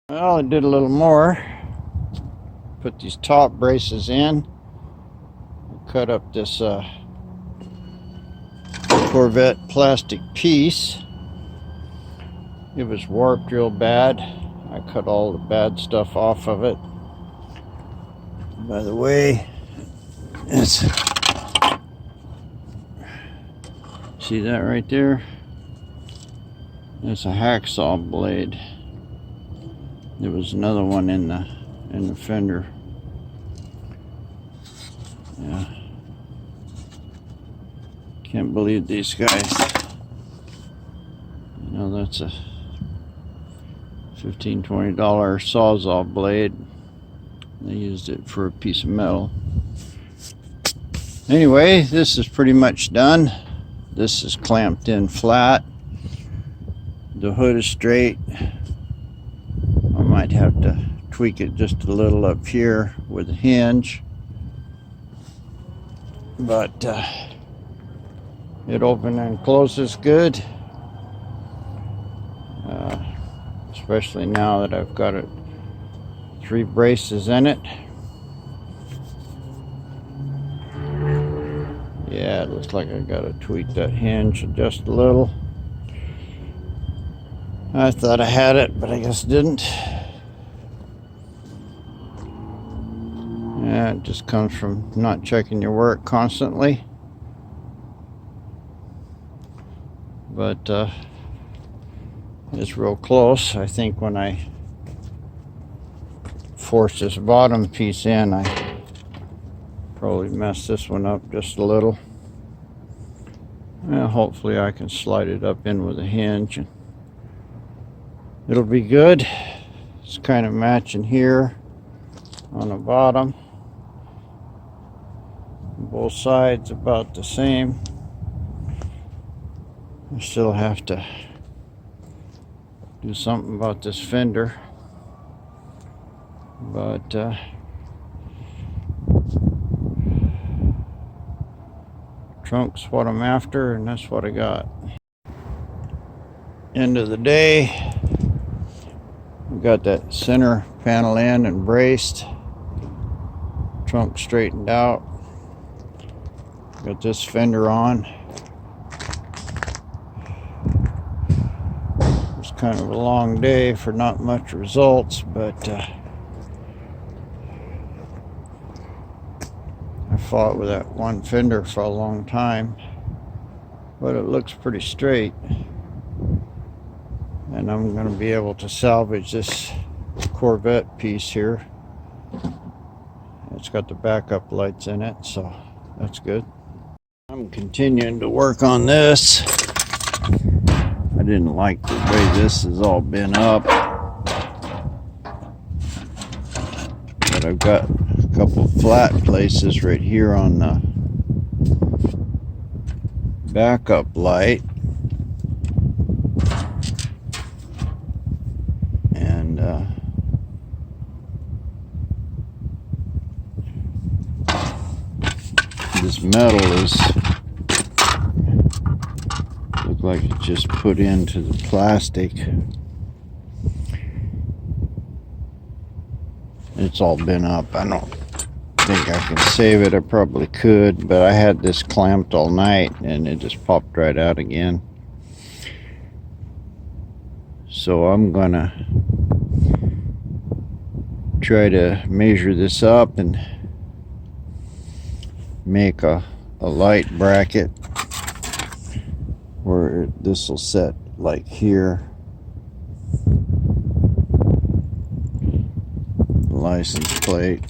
Well, I did a little more. Put these top braces in. Cut up this Corvette plastic piece. It was warped real bad. I cut all the bad stuff off of it. By the way, see that right there? It's a hacksaw blade. There was another one in the fender. Yeah. Can't believe these guys. You know, that's a $15–20 Sawzall blade. They used it for a piece of metal. Anyway, this is pretty much done. This is clamped in flat. The hood is straight. I might have to tweak it just a little up here with a hinge. But it opens and closes good. Especially now that I've got 3 braces in it. Yeah, it looks like I gotta tweak that hinge just a little. I thought I had it, but I guess didn't. Yeah, it just comes from not checking your work constantly. But it's real close. I think when I force this bottom piece in, I probably messed this one up just a little. Well, hopefully I can slide it up in with a hinge and it'll be good. It's kind of matching here on the bottom. Both sides about the same. I still have to do something about this fender, but trunk's what I'm after, and that's what I got. End of the day, we got that center panel in and braced, trunk straightened out, got this fender on. It's kind of a long day for not much results, but I fought with that one fender for a long time, but it looks pretty straight, and I'm going to be able to salvage this Corvette piece here. It's got the backup lights in it, so that's good. I'm continuing to work on this. I didn't like the way this has all been up, but I've got a couple flat places right here on the backup light, and this metal is look like it just put into the plastic. It's all been up. I don't think I can save it. I probably could, but I had this clamped all night and it just popped right out again. So I'm gonna try to measure this up and make a light bracket where this will set like here. License plate.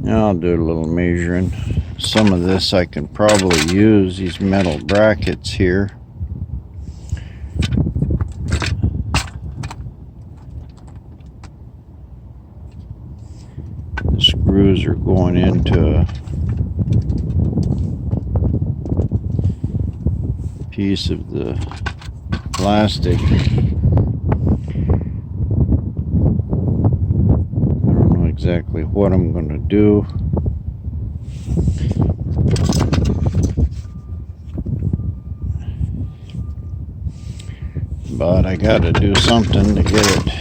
Now I'll do a little measuring. Some of this I can probably use, these metal brackets here. The screws are going into a piece of the plastic. I don't know exactly what I'm going to do. but I got to do something to get it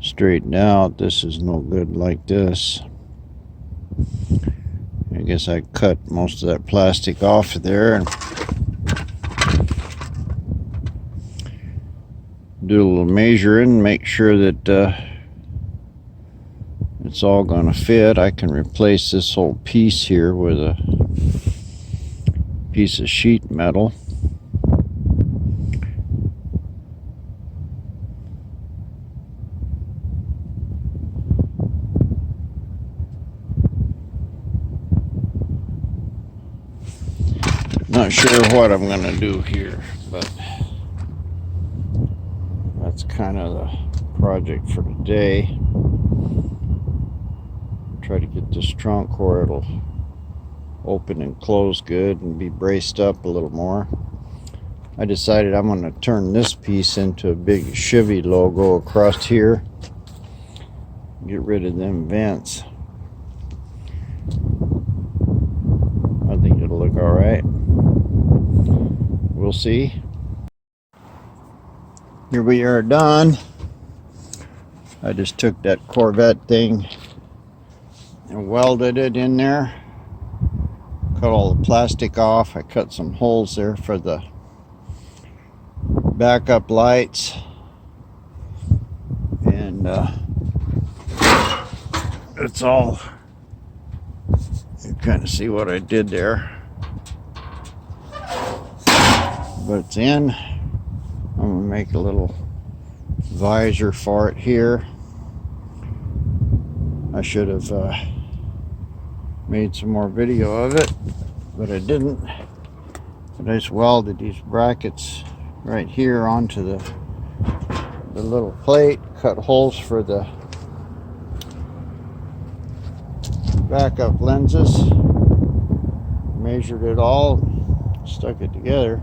straightened out. This is no good like this. I guess I cut most of that plastic off of there and do a little measuring, make sure that it's all going to fit. I can replace this whole piece here with a piece of sheet metal. Not sure what I'm going to do here, but that's kind of the project for today. Try to get this trunk where it'll open and close good and be braced up a little more. I decided I'm going to turn this piece into a big Chevy logo across here. Get rid of them vents. I think it'll look all right. We'll see. Here we are done. I just took that Corvette thing and welded it in there. Cut all the plastic off. I cut some holes there for the backup lights. And it's all, you kind of see what I did there. But it's in. I'm going to make a little visor for it here. I should have made some more video of it, but I didn't. But I just welded these brackets right here onto the little plate, cut holes for the backup lenses, measured it all, stuck it together.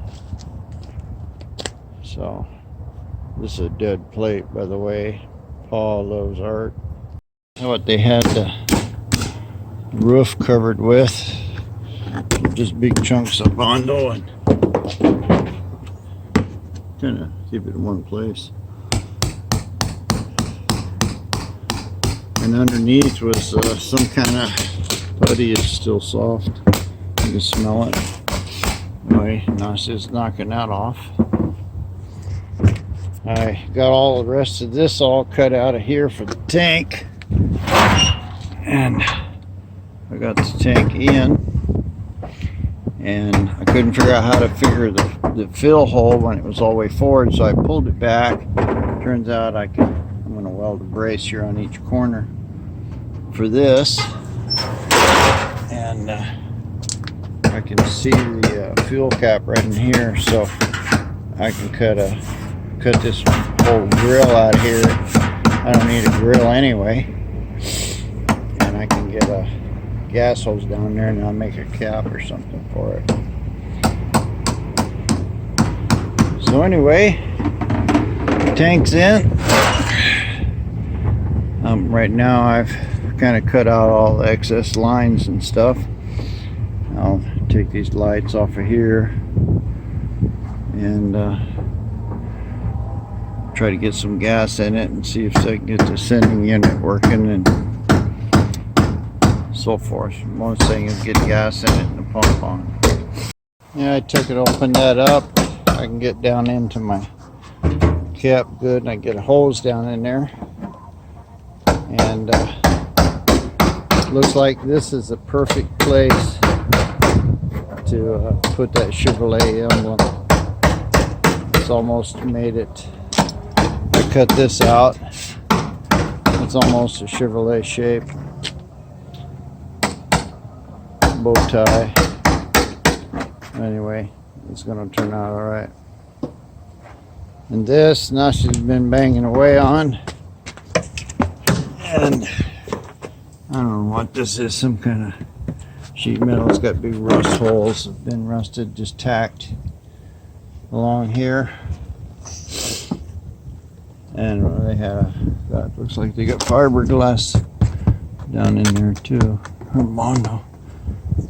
So this is a dead plate, by the way. Paul loves art. What they had the roof covered with, just big chunks of Bondo, and kind of keep it in one place. And underneath was some kind of putty. It's still soft. You can smell it. Anyway, now it's just knocking that off. I got all the rest of this all cut out of here for the tank, and I got the tank in, and I couldn't figure out how to figure the fill hole when it was all the way forward, so I pulled it back. Turns out I'm going to weld a brace here on each corner for this, and I can see the fuel cap right in here, so I can cut this whole grill out of here. I don't need a grill anyway, and I can get a gas hose down there, and I'll make a cap or something for it. So anyway, tank's in. Right now I've kind of cut out all the excess lines and stuff. I'll take these lights off of here and try to get some gas in it and see if I can get the sending unit working and so forth. One thing is get gas in it and the pump on. Yeah, I took it, opened that up. I can get down into my cap good, and I get a hose down in there. And looks like this is a perfect place to put that Chevrolet emblem. It's almost made it. I cut this out. It's almost a Chevrolet shape. Bow tie. Anyway, it's going to turn out all right. And this, now she's been banging away on. And I don't know what this is, some kind of sheet metal. It's got big rust holes, have been rusted, just tacked along here. And they had that looks like they got fiberglass down in there too. Bondo.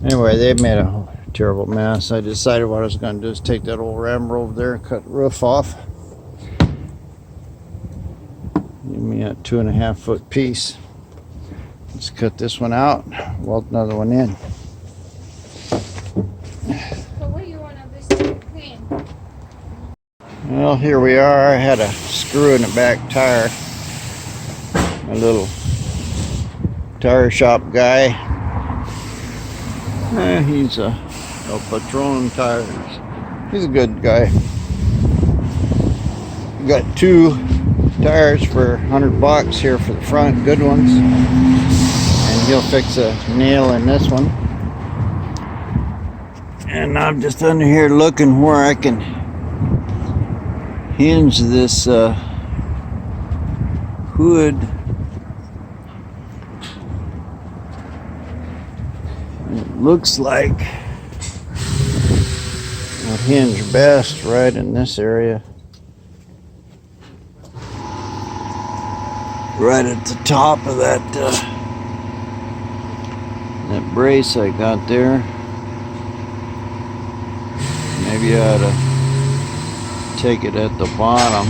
Anyway, they made a Terrible mess. I decided what I was going to do is take that old rammer over there and cut the roof off. Give me a 2.5 foot piece. Let's cut this one out, weld another one in. Well, here we are. I had a screw in the back tire. My little tire shop guy. He's a Patron Tires. He's a good guy. Got 2 tires for $100 here for the front, good ones. And he'll fix a nail in this one. And I'm just under here looking where I can hinge this hood. It looks like it'll hinge best right in this area. Right at the top of that that brace I got there. Maybe I ought to take it at the bottom.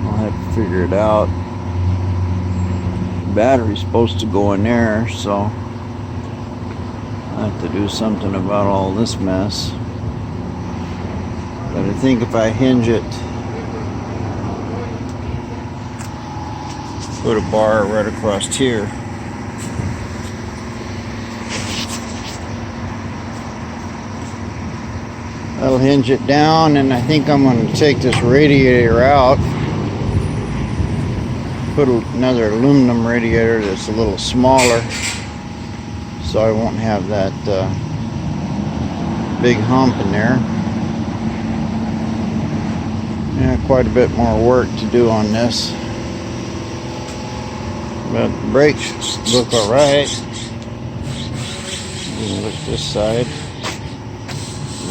I'll have to figure it out. The battery's supposed to go in there, so I have to do something about all this mess. But I think if I hinge it, put a bar right across here, that'll hinge it down. And I think I'm going to take this radiator out, put another aluminum radiator that's a little smaller, so I won't have that big hump in there. Yeah, quite a bit more work to do on this, but the brakes look alright. Look this side.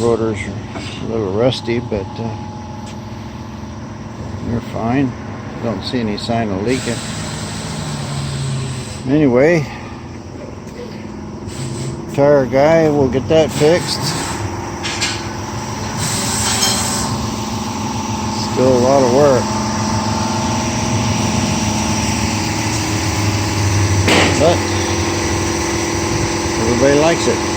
Rotors are a little rusty, but they're fine. Don't see any sign of leaking. Anyway, tire guy will get that fixed. Still a lot of work, but everybody likes it.